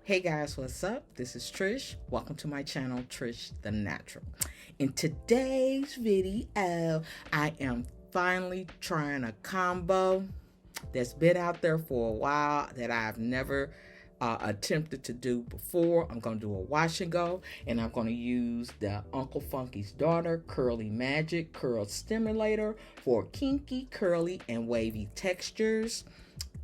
Hey guys, what's up? This is Trish. Welcome to my channel, Trish the Natural. In today's video, I am finally trying a combo that's been out there for a while that I've never attempted to do before. I'm going to do a wash and go, and I'm going to use the Uncle Funky's Daughter Curly Magic Curl Stimulator for kinky, curly, and wavy textures.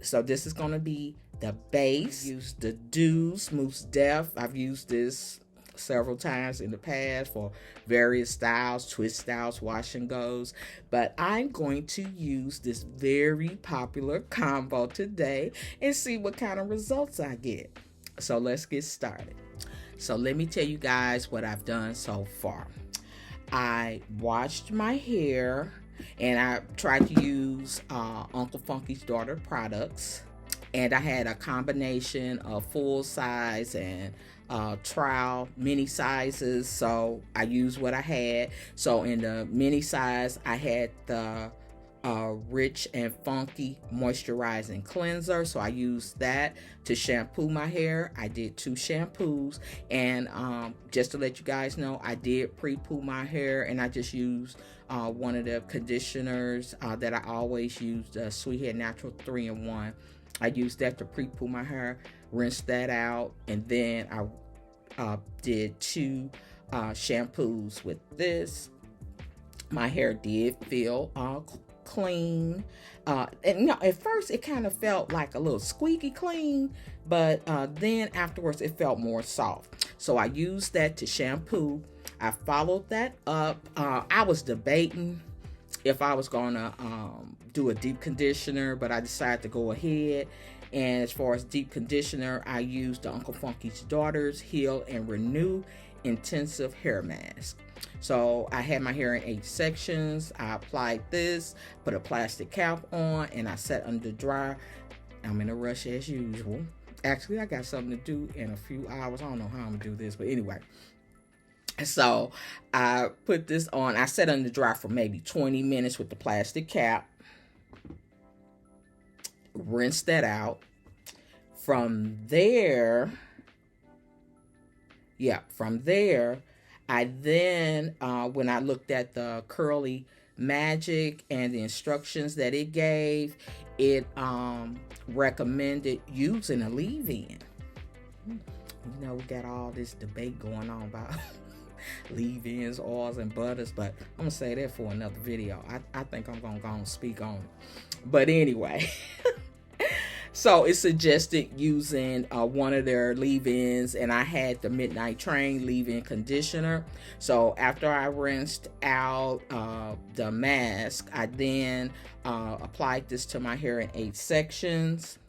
So this is going to be the base. Use the Doux Mousse Def. I've used this several times in the past for various styles, twist styles, wash and goes, but I'm going to use this very popular combo today and see what kind of results I get. So let's get started. So let me tell you guys what I've done so far. I washed my hair and I tried to use Uncle Funky's Daughter products, and I had a combination of full size and trial mini sizes, so I used what I had. So in the mini size, I had the Rich and Funky moisturizing cleanser, so I used that to shampoo my hair. I did 2 shampoos, and just to let you guys know, I did pre-poo my hair, and I just used one of the conditioners that I always use, the Trish the Natural 3-in-1. I used that to pre-poo my hair, rinsed that out, and then I did 2 shampoos with this. My hair did feel clean, and at first it kind of felt like a little squeaky clean, but then afterwards it felt more soft. So I used that to shampoo. I followed that up. I was debating if I was gonna do a deep conditioner, but I decided to go ahead. And as far as deep conditioner, I used the Uncle Funky's Daughter's Heal and Renew Intensive Hair Mask. So I had my hair in 8 sections. I applied this, put a plastic cap on, and I set under dry. I'm in a rush as usual. Actually, I got something to do in a few hours. I don't know how I'm gonna do this, but anyway. So I put this on. I set under dry for maybe 20 minutes with the plastic cap. Rinse that out. From there, I then, when I looked at the Curly Magic and the instructions that it gave, it recommended using a leave-in. You know, we got all this debate going on about leave-ins, oils, and butters, but I'm gonna say that for another video. I think I'm gonna go and speak on it. But anyway, so it suggested using one of their leave-ins, and I had the Midnight Train leave-in conditioner. So after I rinsed out the mask, I then applied this to my hair in 8 sections.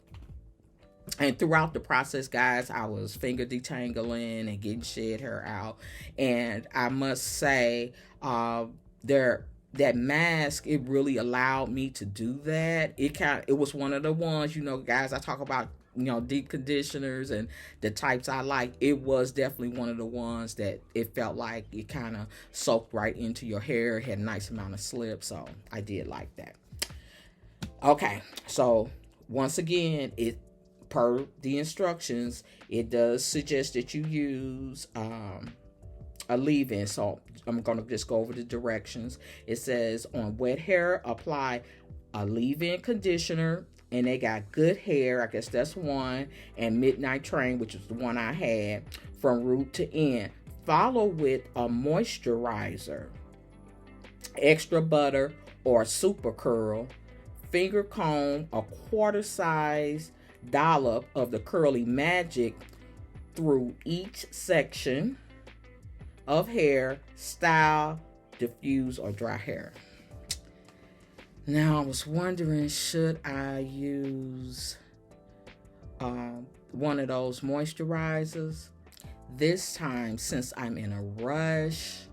And throughout the process, guys, I was finger detangling and getting shed hair out. And I must say, that mask, it really allowed me to do that. It was one of the ones, you know, guys, I talk about, you know, deep conditioners and the types I like. It was definitely one of the ones that it felt like it kind of soaked right into your hair. It had a nice amount of slip, so I did like that. Okay, so once again, per the instructions, it does suggest that you use a leave-in. So I'm going to just go over the directions. It says on wet hair, apply a leave-in conditioner, and they got Good Hair, I guess that's one, and Midnight Train, which is the one I had, from root to end. Follow with a moisturizer, extra butter or super curl, finger comb, a quarter size dollop of the Curly Magic through each section of hair, style, diffuse, or dry hair. Now I was wondering, should I use one of those moisturizers? This time, since I'm in a rush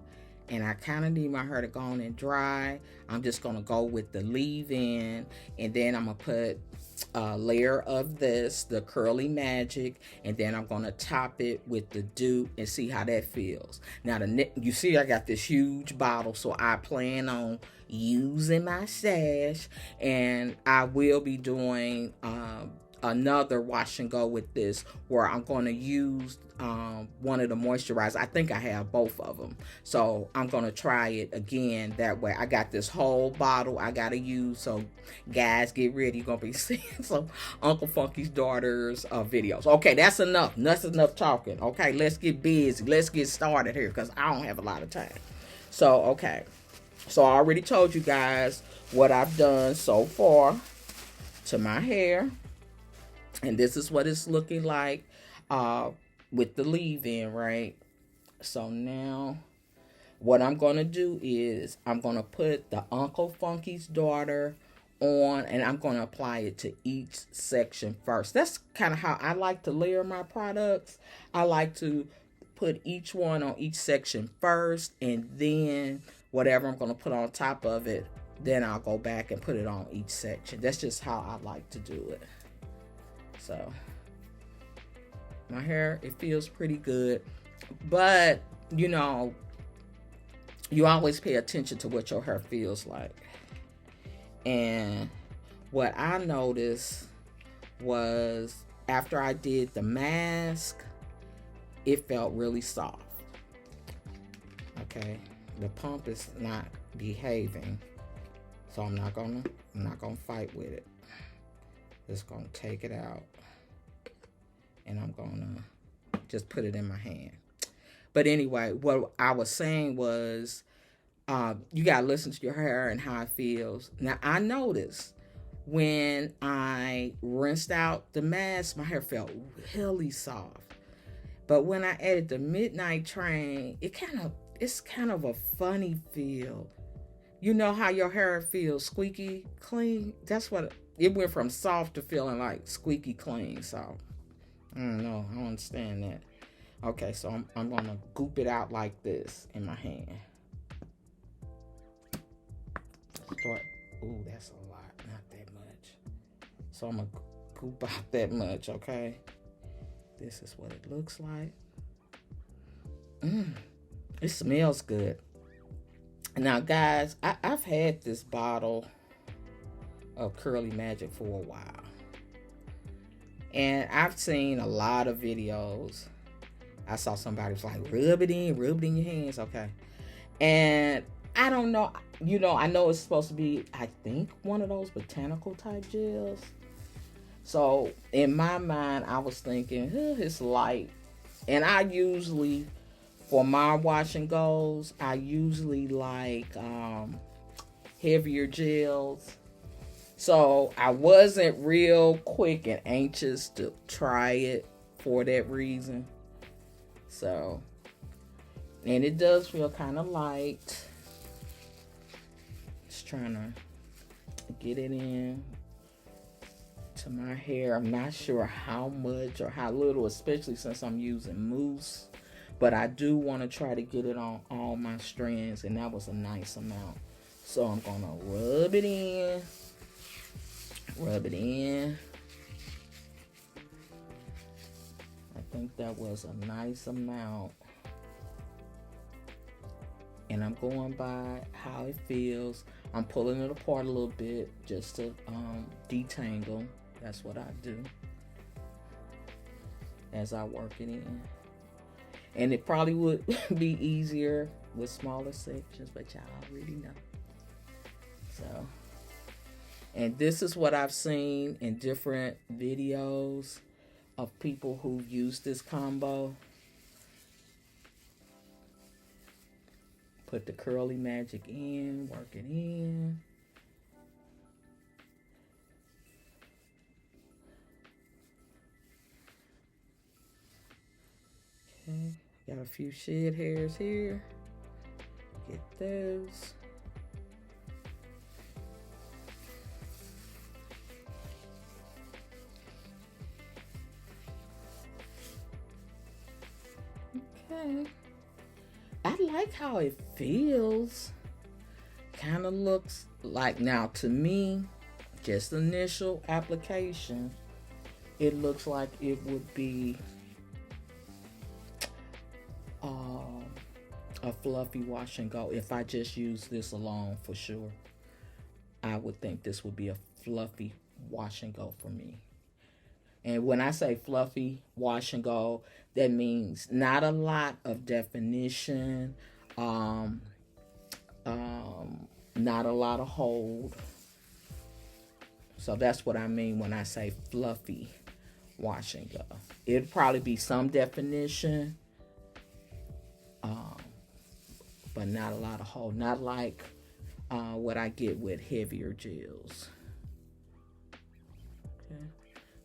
and I kind of need my hair to go on and dry, I'm just going to go with the leave-in, and then I'm going to put a layer of this, the Curly Magic, and then I'm going to top it with the Doux and see how that feels. Now, you see I got this huge bottle, so I plan on using my stash, and I will be doing another wash and go with this where I'm going to use one of the moisturizers. I think I have both of them. So I'm going to try it again that way. I got this whole bottle I got to use. So guys, get ready. You're going to be seeing some Uncle Funky's Daughters videos. Okay, that's enough. That's enough talking. Okay, let's get busy. Let's get started here because I don't have a lot of time. So, okay. So I already told you guys what I've done so far to my hair. And this is what it's looking like with the leave-in, right? So now what I'm going to do is I'm going to put the Uncle Funky's Daughter on, and I'm going to apply it to each section first. That's kind of how I like to layer my products. I like to put each one on each section first, and then whatever I'm going to put on top of it, then I'll go back and put it on each section. That's just how I like to do it. So my hair, it feels pretty good, but you know, you always pay attention to what your hair feels like. And what I noticed was after I did the mask, it felt really soft. Okay, the pump is not behaving, so I'm not gonna fight with it. Just gonna take it out, and I'm gonna just put it in my hand. But anyway, what I was saying was, you gotta listen to your hair and how it feels. Now I noticed when I rinsed out the mask, my hair felt really soft. But when I added the Midnight Train, it's kind of a funny feel. You know how your hair feels squeaky clean? That's what it went from soft to feeling like squeaky clean. So I don't know. I don't understand that. Okay, so I'm gonna goop it out like this in my hand. Ooh, that's a lot. Not that much. So I'm gonna goop out that much. Okay. This is what it looks like. It smells good. Now, guys, I've had this bottle of Curly Magic for a while. And I've seen a lot of videos. I saw somebody was like, rub it in your hands. Okay. And I don't know. You know, I know it's supposed to be, I think, one of those botanical type gels. So in my mind, I was thinking, it's light. And I usually, for my wash and goes, I usually like heavier gels. So I wasn't real quick and anxious to try it for that reason. So, and it does feel kind of light. Just trying to get it in to my hair. I'm not sure how much or how little, especially since I'm using mousse, but I do want to try to get it on all my strands, and that was a nice amount. So I'm gonna rub it in. I think that was a nice amount, and I'm going by how it feels. I'm pulling it apart a little bit just to detangle. That's what I do as I work it in. And it probably would be easier with smaller sections, but y'all already know. So, and this is what I've seen in different videos of people who use this combo. Put the Curly Magic in, work it in. Okay, got a few shed hairs here. Get those. Okay. I like how it feels. Kind of looks like, now to me, just initial application, it looks like it would be a fluffy wash and go. If I just use this alone, for sure, I would think this would be a fluffy wash and go for me. And when I say fluffy wash and go, that means not a lot of definition, not a lot of hold. So that's what I mean when I say fluffy wash and go. It'd probably be some definition, but not a lot of hold. Not like what I get with heavier gels. Okay.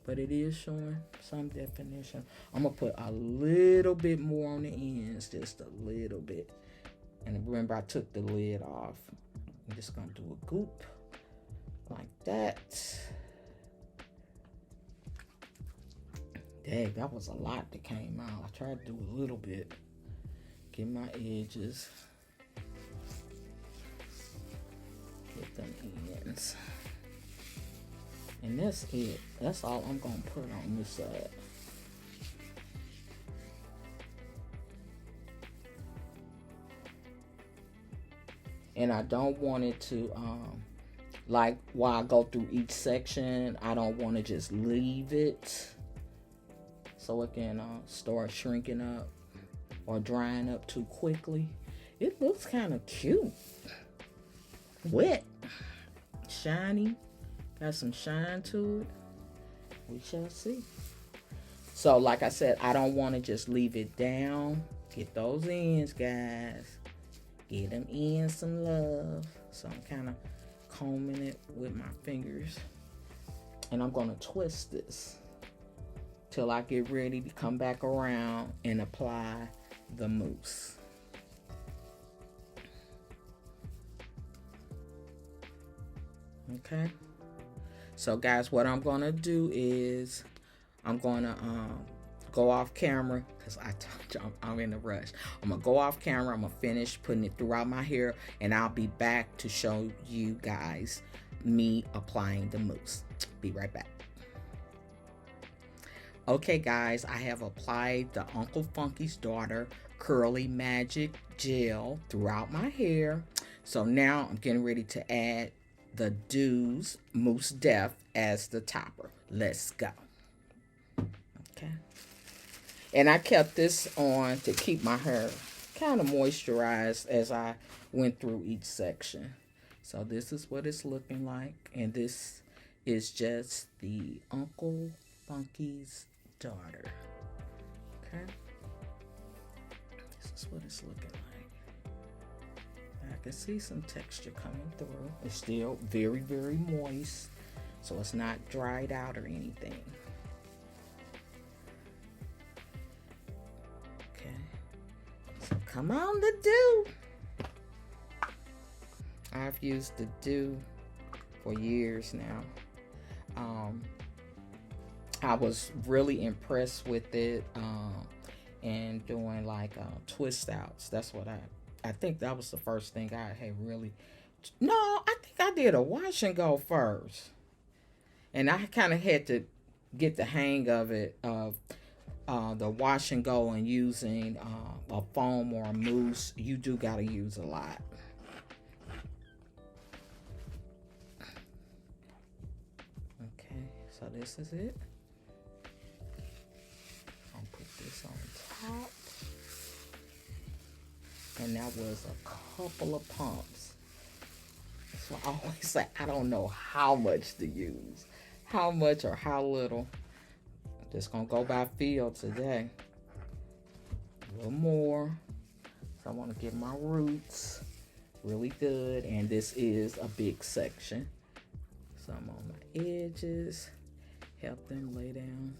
But it is showing some definition. I'm going to put a little bit more on the ends, just a little bit. And remember, I took the lid off. I'm just going to do a goop like that. Dang, that was a lot that came out. I tried to do a little bit. Get my edges. Get them ends. And that's it. That's all I'm going to put on this side. And I don't want it to, like while I go through each section, I don't want to just leave it so it can start shrinking up or drying up too quickly. It looks kind of cute. Wet. Shiny. Got some shine to it. We shall see. So like I said, I don't want to just leave it down. Get those ends, guys. Get them in some love. So I'm kind of combing it with my fingers. And I'm going to twist this till I get ready to come back around and apply the mousse. Okay. So guys, what I'm going to do is I'm going to go off camera because I told you I'm in a rush. I'm going to go off camera. I'm going to finish putting it throughout my hair, and I'll be back to show you guys me applying the mousse. Be right back. Okay guys, I have applied the Uncle Funky's Daughter Curly Magic Gel throughout my hair. So now I'm getting ready to add the Doux Mousse Def as the topper. Let's go. Okay. And I kept this on to keep my hair kind of moisturized as I went through each section. So this is what it's looking like. And this is just the Uncle Funky's Daughter. Okay. This is what it's looking like. I can see some texture coming through. It's still very, very moist, so it's not dried out or anything. Okay, so come on, the Doux. I've used the Doux for years now. I was really impressed with it and doing like twist outs. That's what I think that was the first thing I had really. No, I think I did a wash and go first. And I kind of had to get the hang of it, of the wash and go and using a foam or a mousse. You do got to use a lot. Okay, so this is it. I'll put this on top. And that was a couple of pumps. So I always say I don't know how much to use. How much or how little. I'm just going to go by feel today. A little more. So I want to get my roots really good. And this is a big section. So I'm on my edges. Help them lay down.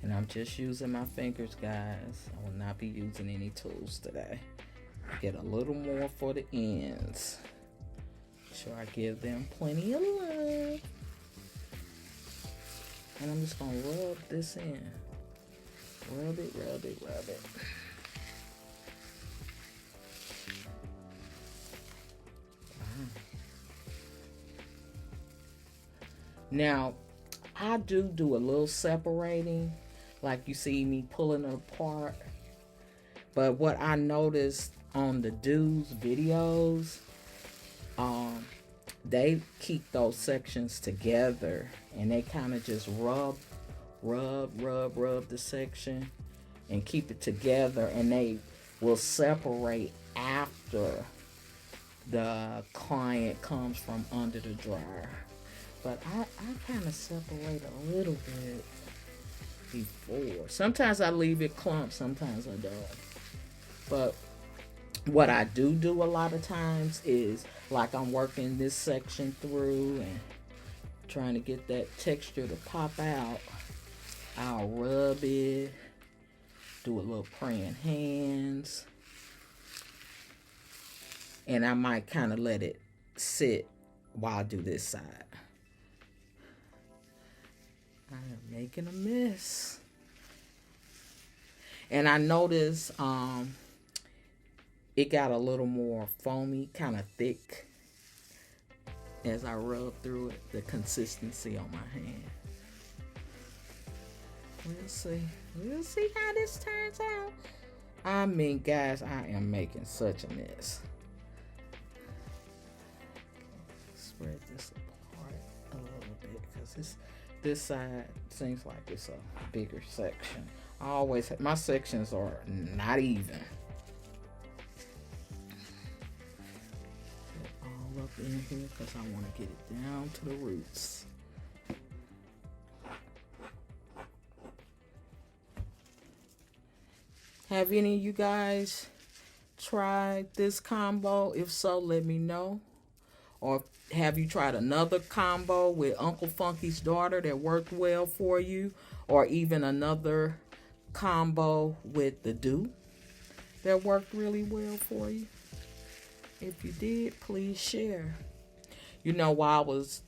And I'm just using my fingers, guys. I will not be using any tools today. Get a little more for the ends. Make sure I give them plenty of love. And I'm just going to rub this in. Rub it, rub it, rub it. Now, I do a little separating, like you see me pulling it apart. But what I noticed on the Doux videos, they keep those sections together and they kind of just rub the section and keep it together, and they will separate after the client comes from under the dryer. But I kind of separate a little bit before. Sometimes I leave it clumped, sometimes I don't. But what I do a lot of times is, like, I'm working this section through and trying to get that texture to pop out. I'll rub it, do a little praying hands, and I might kind of let it sit while I do this side. I am making a mess. And I noticed it got a little more foamy, kind of thick as I rub through it, the consistency on my hand. We'll see. We'll see how this turns out. I mean, guys, I am making such a mess. Spread this apart a little bit because this side seems like it's a bigger section. I always have, my sections are not even. Get it all up in here because I want to get it down to the roots. Have any of you guys tried this combo? If so, let me know. Or have you tried another combo with Uncle Funky's daughter that worked well for you? Or even another combo with the Doux that worked really well for you? If you did, please share. You know, while I was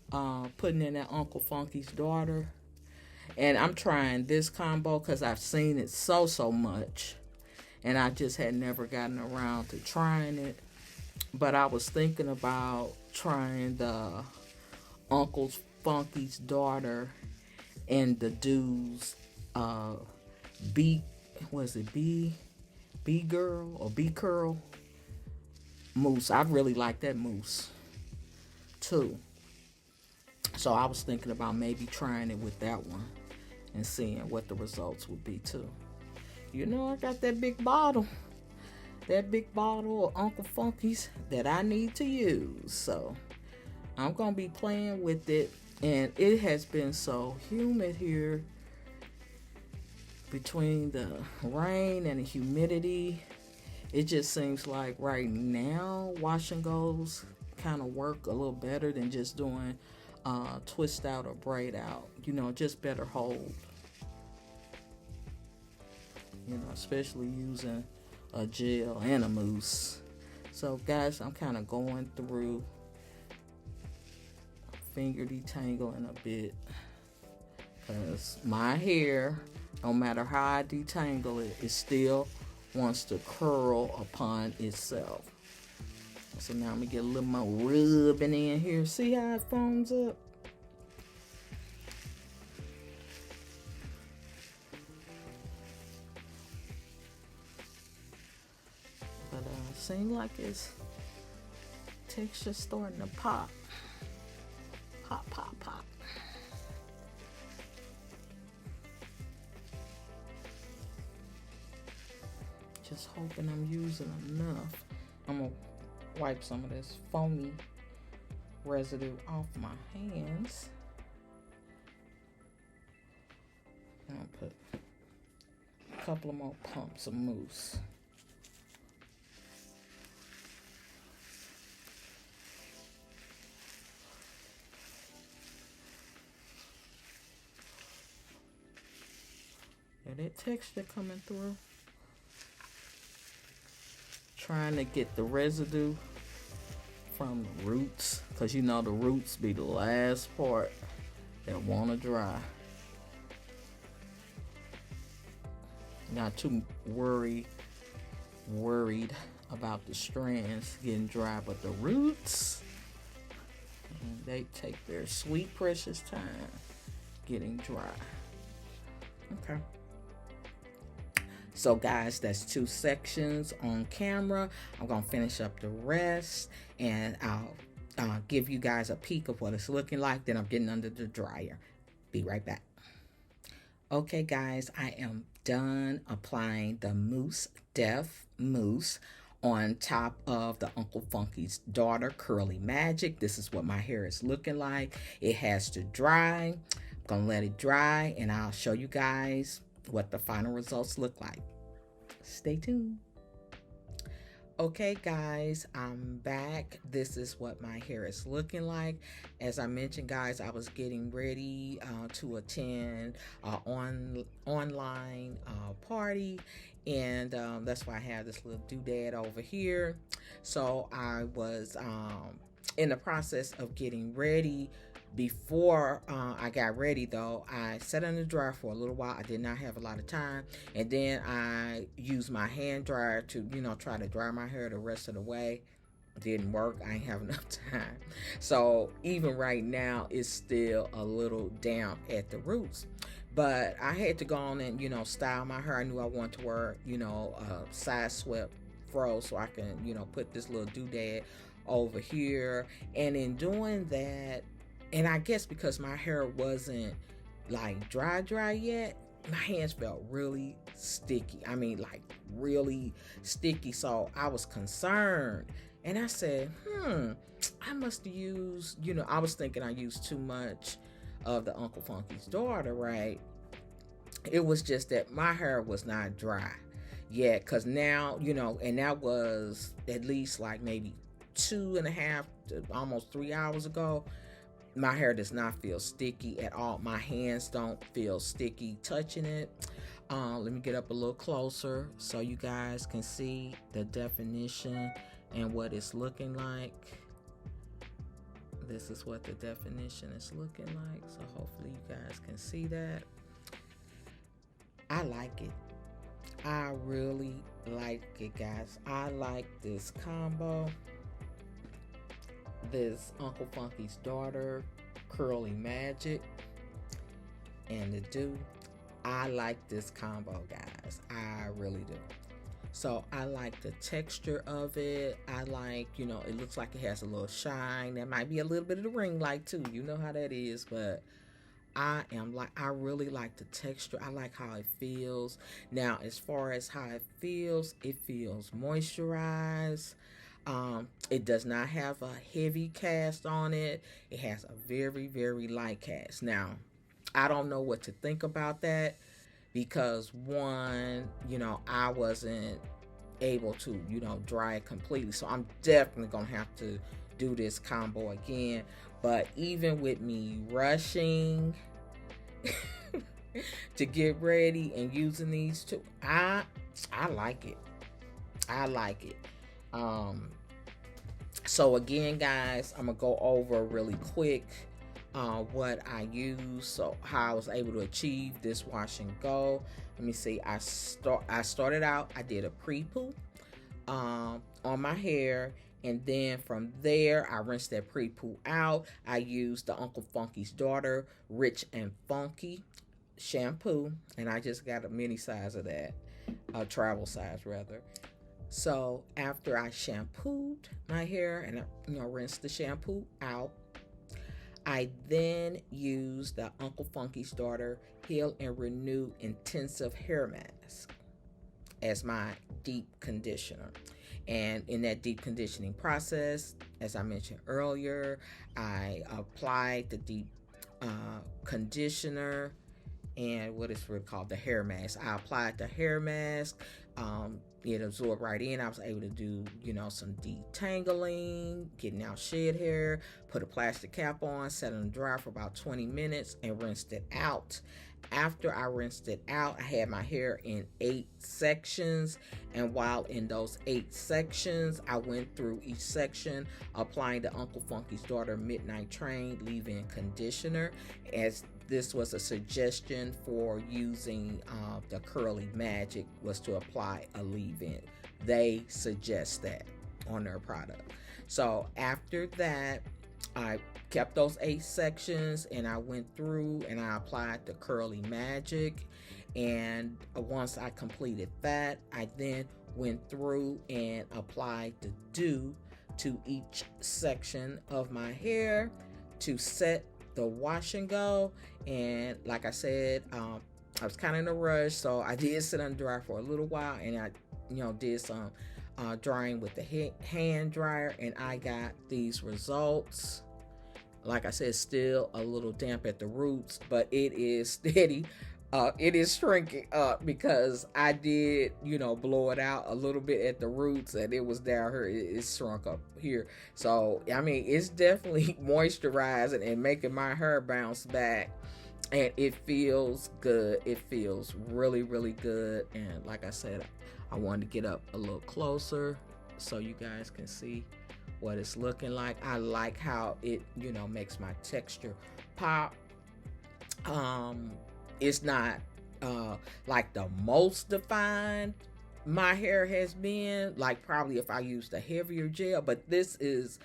putting in that Uncle Funky's daughter, and I'm trying this combo because I've seen it so much, and I just had never gotten around to trying it. But I was thinking about trying the Uncle Funky's daughter and the Doux B girl or B curl mousse. I really like that mousse too. So I was thinking about maybe trying it with that one and seeing what the results would be too. You know, I got that big bottle of Uncle Funky's that I need to use. So I'm going to be playing with it. And it has been so humid here between the rain and the humidity. It just seems like right now wash and goes kind of work a little better than just doing twist out or braid out. You know, just better hold. You know, especially using a gel and a mousse. So guys, I'm kind of going through finger detangling a bit because my hair, no matter how I detangle it, it still wants to curl upon itself. So now I'm gonna get a little more rubbing in here. See how it foams up? But seems like it's texture starting to pop. Pop. Just hoping I'm using enough. I'm gonna wipe some of this foamy residue off my hands. And I'll put a couple of more pumps of mousse. That texture coming through. Trying to get the residue from the roots, because you know the roots be the last part that want to dry. Not too worried about the strands getting dry, but the roots. They take their sweet, precious time getting dry. Okay. So guys, that's 2 sections on camera. I'm going to finish up the rest, and I'll give you guys a peek of what it's looking like. Then I'm getting under the dryer. Be right back. Okay guys, I am done applying the Mousse Def mousse on top of the Uncle Funky's Daughter Curly Magic. This is what my hair is looking like. It has to dry. I'm gonna let it dry, and I'll show you guys what the final results look like. Stay tuned. Okay guys, I'm back. This is what my hair is looking like. As I mentioned guys, I was getting ready to attend an online party, and that's why I have this little doodad over here. So I was in the process of getting ready. Before I got ready though, I sat in the dryer for a little while. I did not have a lot of time, and then I used my hand dryer to, you know, try to dry my hair the rest of the way. It didn't work. I ain't have enough time. So even right now, it's still a little damp at the roots. But I had to go on and, you know, style my hair. I knew I wanted to wear, you know, a side swept fro, so I can, you know, put this little doodad over here. And in doing that, and I guess because my hair wasn't like dry yet, my hands felt really sticky. I mean, like really sticky. So I was concerned, and I said, I must have used, you know, I was thinking I used too much of the Uncle Funky's Daughter, right? It was just that my hair was not dry yet, because now, you know, and that was at least like maybe 2.5 to almost 3 hours ago. My hair does not feel sticky at all. My hands don't feel sticky touching it. Let me get up a little closer so you guys can see the definition and what it's looking like. This is what the definition is looking like. So hopefully you guys can see that. I like it. I really like it, guys. I like this combo. This Uncle Funky's Daughter Curly Magic and the Doux. I like this combo, guys. I really do. So I like the texture of it. I like, you know, it looks like it has a little shine. There might be a little bit of the ring light too. You know how that is, but I really like the texture. I like how it feels. Now, as far as how it feels moisturized. It does not have a heavy cast on it. It has a very, very light cast. Now, I don't know what to think about that, because one, you know, I wasn't able to, you know, dry it completely. So I'm definitely going to have to do this combo again. But even with me rushing to get ready and using these two, I like it. I like it. So again, guys, I'm gonna go over really quick what I use, so how I was able to achieve this wash and go. Let me see. I started out, I did a pre-poo on my hair, and then from there I rinsed that pre-poo out. I used the Uncle Funky's Daughter Rich and Funky shampoo, and I just got a mini size of that, a travel size rather. So after I shampooed my hair and I, you know, rinsed the shampoo out, I then used the Uncle Funky's Daughter Heal and Renew Intensive Hair Mask as my deep conditioner. And in that deep conditioning process, as I mentioned earlier, I applied the deep conditioner and what is really called the hair mask. I applied the hair mask. It absorbed right in. I was able to do, you know, some detangling, getting out shed hair, put a plastic cap on, set it on dry for about 20 minutes, and rinsed it out. After I rinsed it out, I had my hair in 8 sections, and while in those 8 sections, I went through each section applying the Uncle Funky's Daughter Midnight Train leave-in conditioner, as this was a suggestion for using the Curly Magic, was to apply a leave-in. They suggest that on their product. So after that, I kept those 8 sections and I went through and I applied the Curly Magic. And once I completed that, I then went through and applied the Doux to each section of my hair to set the wash and go. And like I said, I was kind of in a rush, so I did sit on dry for a little while, and I, did some drying with the hand dryer, and I got these results. Like I said, still a little damp at the roots, but it is steady. It is shrinking up because I did, blow it out a little bit at the roots, and it was down here. It's shrunk up here. So, I mean, it's definitely moisturizing and making my hair bounce back. And it feels good. It feels really, really good. And like I said, I wanted to get up a little closer so you guys can see what it's looking like. I like how it, makes my texture pop. It's not like the most defined my hair has been, like probably if I used a heavier gel, but this is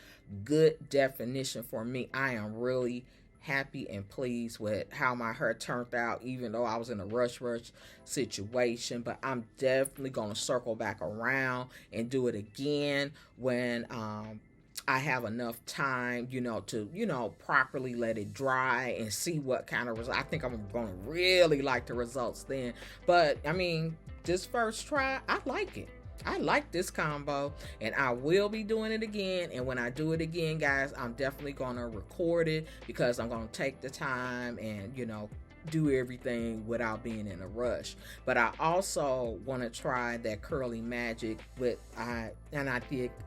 good definition for me. I am really happy and pleased with how my hair turned out, even though I was in a rush situation. But I'm definitely gonna circle back around and do it again when I have enough time, to, properly let it dry and see what kind of results. I think I'm going to really like the results then. But, I mean, this first try, I like it. I like this combo, and I will be doing it again. And when I do it again, guys, I'm definitely going to record it because I'm going to take the time and, do everything without being in a rush. But I also want to try that Curly Magic with I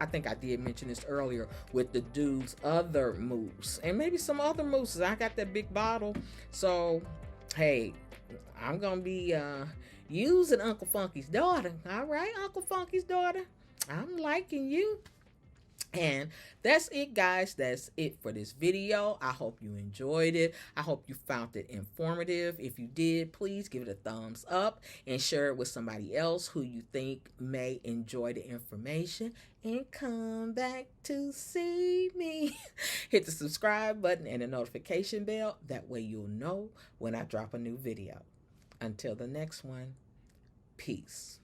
think I did mention this earlier with the Doux other mousse and maybe some other mousses. I got that big bottle, so hey, I'm gonna be using Uncle Funky's daughter. All right, Uncle Funky's daughter, I'm liking you. And that's it, guys. That's it for this video. I hope you enjoyed it. I hope you found it informative. If you did, please give it a thumbs up and share it with somebody else who you think may enjoy the information and come back to see me. Hit the subscribe button and the notification bell. That way you'll know when I drop a new video. Until the next one, peace.